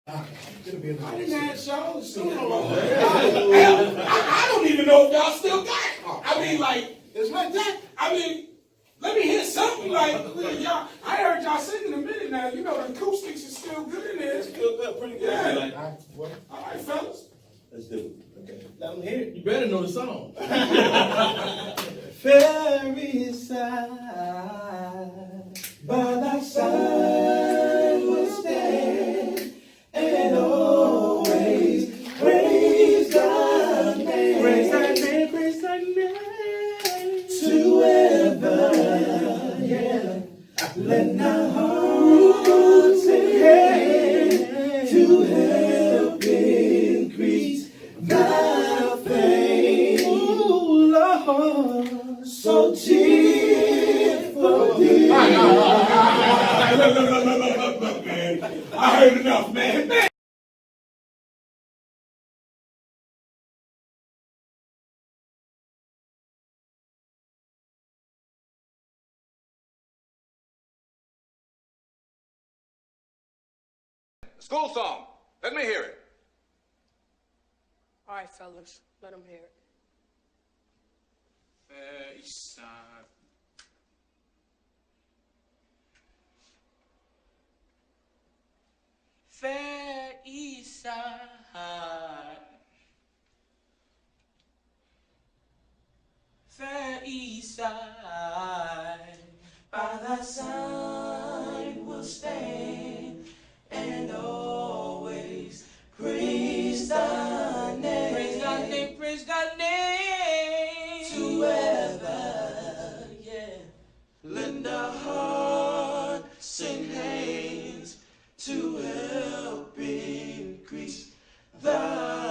I didn't ask y'all. I don't even know if y'all still got it. I mean, like, it's like that. I mean, let me hear something like, y'all. I heard y'all singing a minute now. You know, the acoustics is still good in there. It's still good, pretty good. Yeah. All right, fellas. Let's do it. Okay, let them hear it. You better know the song. Fairy side, by thy side will stand, and always praise thy name. Praise thy name, praise thy name. To ever, yeah, lend our hearts and hands to help increase thy fame. Ooh, Lord, so cheerfully. Man, I heard enough, man. School song. Let me hear it. All right, fellas, let them hear it. Fair East Side. Fair East Side. Fair East Side. By thy side will stand, and always praise thy name. Praise thy name, praise thy name. To ever, yeah, lend a hearts and hands to help increase thy